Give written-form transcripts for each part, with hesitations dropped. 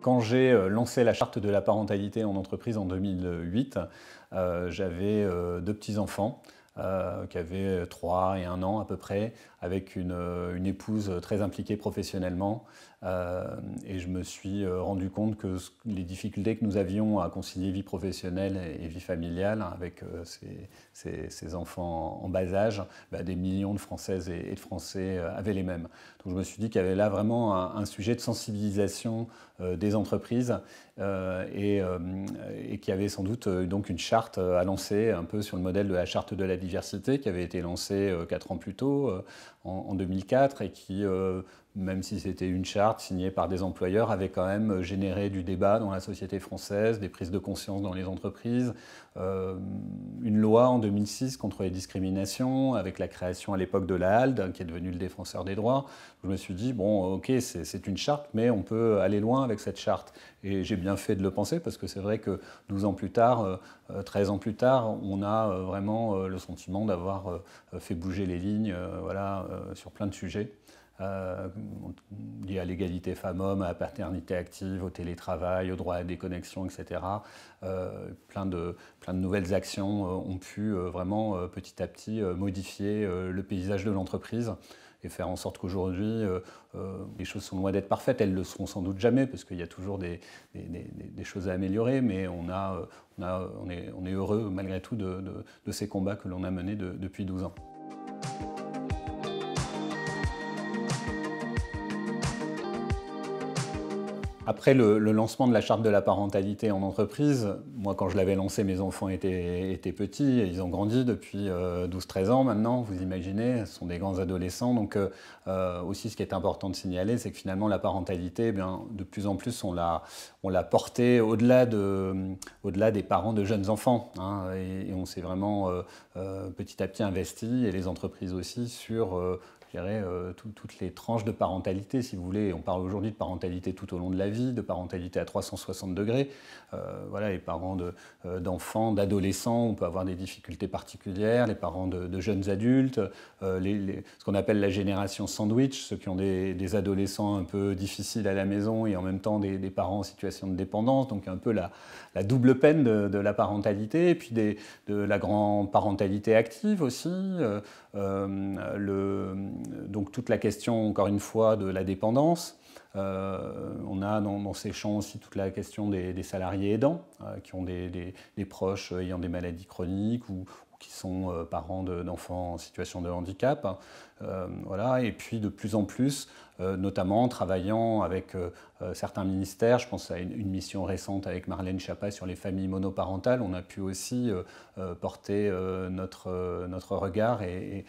Quand j'ai lancé la charte de la parentalité en entreprise en 2008, j'avais deux petits-enfants qui avaient 3 et 1 an à peu près, avec une épouse très impliquée professionnellement. Et je me suis rendu compte que les difficultés que nous avions à concilier vie professionnelle et vie familiale avec ces enfants en bas âge, des millions de Françaises et de Français avaient les mêmes. Donc je me suis dit qu'il y avait là vraiment un sujet de sensibilisation des entreprises et qu'il y avait sans doute donc une charte à lancer un peu sur le modèle de la charte de la diversité qui avait été lancée 4 ans plus tôt, en 2004, et qui, même si c'était une charte signée par des employeurs, avait quand même généré du débat dans la société française, des prises de conscience dans les entreprises, une loi en 2006 contre les discriminations, avec la création à l'époque de la HALD, qui est devenue le défenseur des droits. Je me suis dit, bon, ok, c'est une charte, mais on peut aller loin avec cette charte. Et j'ai bien fait de le penser, parce que c'est vrai que 12 ans plus tard, 13 ans plus tard, on a vraiment le sentiment d'avoir fait bouger les lignes sur plein de sujets. Liés à l'égalité femmes-hommes, à la paternité active, au télétravail, au droit à la déconnexion, etc. Plein de nouvelles actions ont pu vraiment petit à petit modifier le paysage de l'entreprise et faire en sorte qu'aujourd'hui, les choses sont loin d'être parfaites. Elles ne le seront sans doute jamais, parce qu'il y a toujours des choses à améliorer, mais on est heureux malgré tout de ces combats que l'on a menés depuis 12 ans. Après le lancement de la charte de la parentalité en entreprise, moi quand je l'avais lancé, mes enfants étaient petits, et ils ont grandi depuis 12-13 ans maintenant, vous imaginez, ce sont des grands adolescents. Donc aussi ce qui est important de signaler, c'est que finalement la parentalité, de plus en plus on l'a portée au-delà des parents de jeunes enfants, hein, et on s'est vraiment petit à petit investi, et les entreprises aussi, sur je dirais, toutes les tranches de parentalité, si vous voulez. On parle aujourd'hui de parentalité tout au long de la vie, de parentalité à 360 degrés. Les parents d'enfants, d'adolescents, on peut avoir des difficultés particulières, les parents de jeunes adultes, ce qu'on appelle la génération sandwich, ceux qui ont des adolescents un peu difficiles à la maison et en même temps des parents en situation de dépendance, donc un peu la double peine de la parentalité, et puis de la grand-parentalité active aussi. Donc toute la question, encore une fois, de la dépendance. On a dans ces champs aussi toute la question des salariés aidants, qui ont des proches ayant des maladies chroniques ou qui sont parents d'enfants en situation de handicap. Et puis de plus en plus, notamment en travaillant avec certains ministères, je pense à une mission récente avec Marlène Schiappa sur les familles monoparentales, on a pu aussi porter notre regard et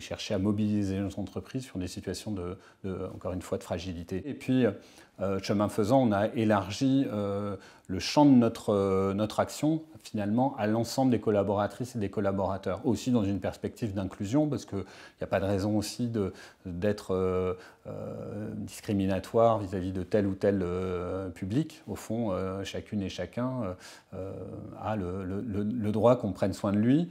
chercher à mobiliser nos entreprises sur des situations encore une fois, de fragilité. Et puis, chemin faisant, on a élargi le champ de notre action, finalement, à l'ensemble des collaboratrices et des collaborateurs. Aussi dans une perspective d'inclusion, parce qu'il n'y a pas de raison aussi d'être discriminatoire vis-à-vis de tel ou tel public. Au fond, chacune et chacun a le droit qu'on prenne soin de lui.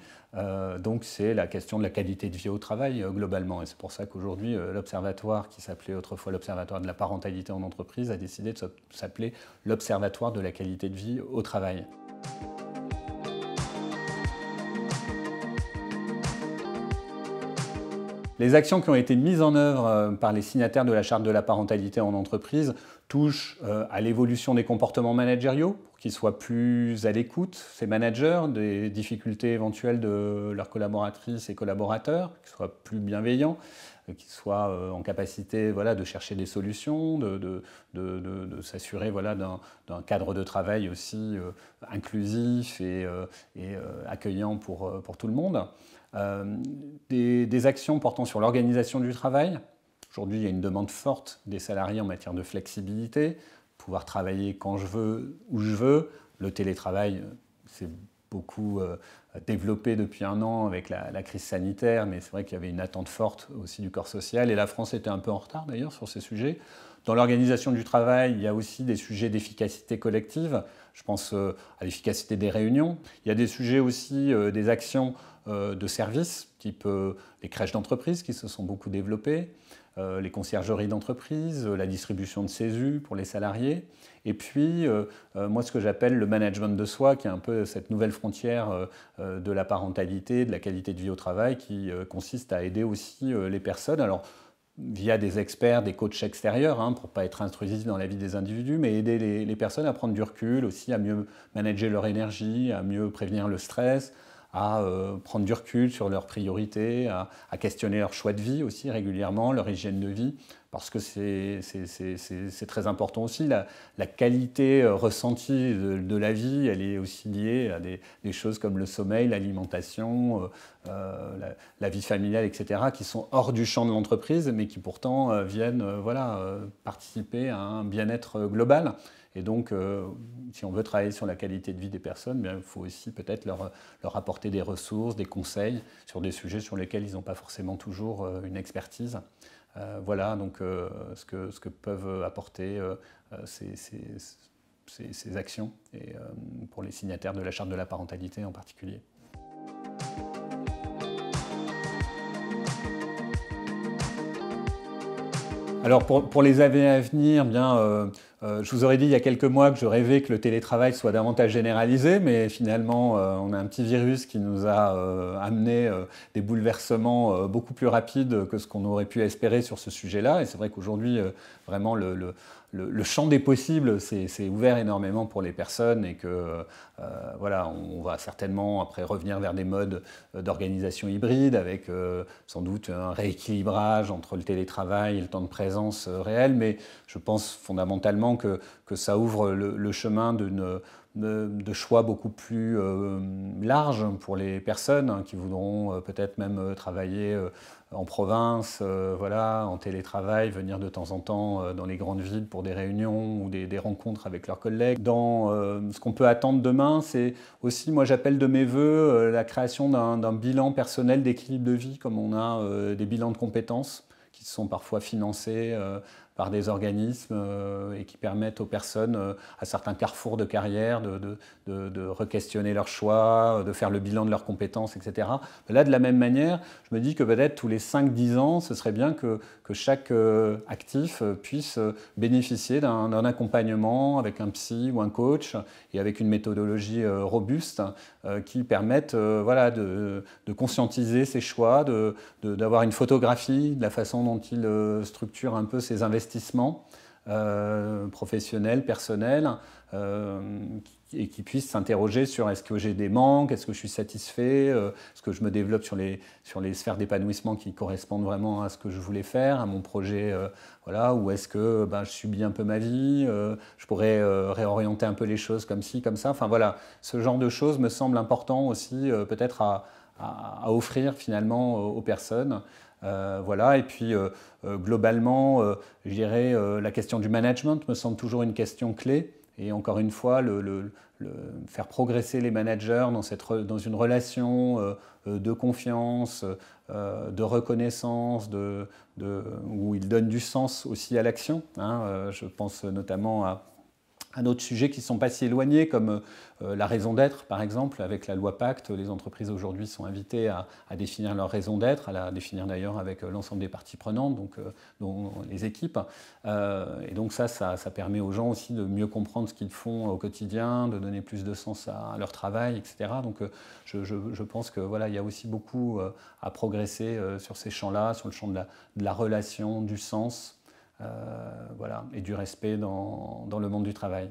Donc c'est la question de la qualité de vie au travail globalement. Et c'est pour ça qu'aujourd'hui, l'Observatoire, qui s'appelait autrefois l'Observatoire de la parentalité en entreprise, a décidé de s'appeler l'Observatoire de la qualité de vie au travail. Les actions qui ont été mises en œuvre par les signataires de la charte de la parentalité en entreprise touchent à l'évolution des comportements managériaux, pour qu'ils soient plus à l'écoute, ces managers, des difficultés éventuelles de leurs collaboratrices et collaborateurs, qu'ils soient plus bienveillants, qu'ils soient en capacité de chercher des solutions, de s'assurer d'un cadre de travail aussi inclusif et accueillant pour tout le monde. Des actions portant sur l'organisation du travail. Aujourd'hui, il y a une demande forte des salariés en matière de flexibilité, pouvoir travailler quand je veux, où je veux. Le télétravail, c'est beaucoup développé depuis 1 an avec la crise sanitaire, mais c'est vrai qu'il y avait une attente forte aussi du corps social, et la France était un peu en retard d'ailleurs sur ces sujets. Dans l'organisation du travail, il y a aussi des sujets d'efficacité collective. Je pense à l'efficacité des réunions. Il y a des sujets aussi, des actions de services, type les crèches d'entreprise qui se sont beaucoup développées. les conciergeries d'entreprise, la distribution de CESU pour les salariés, et puis moi ce que j'appelle le management de soi, qui est un peu cette nouvelle frontière de la parentalité, de la qualité de vie au travail, qui consiste à aider aussi les personnes. Alors, via des experts, des coachs extérieurs, pour ne pas être intrusif dans la vie des individus, mais aider les personnes à prendre du recul, aussi à mieux manager leur énergie, à mieux prévenir le stress, à prendre du recul sur leurs priorités, à questionner leur choix de vie aussi régulièrement, leur hygiène de vie, parce que c'est très important aussi. La qualité ressentie de la vie, elle est aussi liée à des choses comme le sommeil, l'alimentation, la vie familiale, etc., qui sont hors du champ de l'entreprise, mais qui pourtant viennent participer à un bien-être global. Et donc, si on veut travailler sur la qualité de vie des personnes, bien, il faut aussi peut-être leur apporter des ressources, des conseils sur des sujets sur lesquels ils n'ont pas forcément toujours une expertise. Voilà donc ce que peuvent apporter ces actions, et pour les signataires de la Charte de la parentalité en particulier. Alors pour les années à venir, bien, je vous aurais dit il y a quelques mois que je rêvais que le télétravail soit davantage généralisé, mais finalement on a un petit virus qui nous a amené des bouleversements beaucoup plus rapides que ce qu'on aurait pu espérer sur ce sujet-là. Et c'est vrai qu'aujourd'hui, vraiment le champ des possibles s'est ouvert énormément pour les personnes, et que voilà, on va certainement après revenir vers des modes d'organisation hybride avec sans doute un rééquilibrage entre le télétravail et le temps de présence réel, mais je pense fondamentalement que ça ouvre le chemin de choix beaucoup plus larges pour les personnes qui voudront peut-être même travailler en province, voilà, en télétravail, venir de temps en temps dans les grandes villes pour des réunions ou des rencontres avec leurs collègues. Dans ce qu'on peut attendre demain, c'est aussi, moi j'appelle de mes voeux la création d'un bilan personnel d'équilibre de vie, comme on a des bilans de compétences qui sont parfois financés par des organismes et qui permettent aux personnes, à certains carrefours de carrière, de re-questionner leurs choix, de faire le bilan de leurs compétences, etc. Mais là, de la même manière, je me dis que peut-être tous les 5-10 ans, ce serait bien que chaque actif puisse bénéficier d'un accompagnement avec un psy ou un coach, et avec une méthodologie robuste qui permette voilà, de conscientiser ses choix, d'avoir une photographie de la façon dont il structure un peu ses investissements professionnels, personnels, et qui puisse s'interroger sur est-ce que j'ai des manques, est-ce que je suis satisfait, est-ce que je me développe sur les sphères d'épanouissement qui correspondent vraiment à ce que je voulais faire, à mon projet, voilà, ou est-ce que je subis un peu ma vie, je pourrais réorienter un peu les choses comme ci, comme ça. Enfin voilà, ce genre de choses me semble important aussi peut-être à offrir finalement aux personnes. Voilà, et puis globalement, je dirais la question du management me semble toujours une question clé. Et encore une fois, faire progresser les managers dans une relation de confiance, de reconnaissance, où ils donnent du sens aussi à l'action. Je pense notamment à un autre sujet qui ne sont pas si éloignés, comme la raison d'être, par exemple. Avec la loi Pacte, les entreprises aujourd'hui sont invitées à définir leur raison d'être, à la définir d'ailleurs avec l'ensemble des parties prenantes, donc dont les équipes. Et donc ça permet aux gens aussi de mieux comprendre ce qu'ils font au quotidien, de donner plus de sens à leur travail, etc. Donc je pense que voilà, il y a aussi beaucoup à progresser sur ces champs-là, sur le champ de la relation, du sens. Voilà, et du respect dans le monde du travail.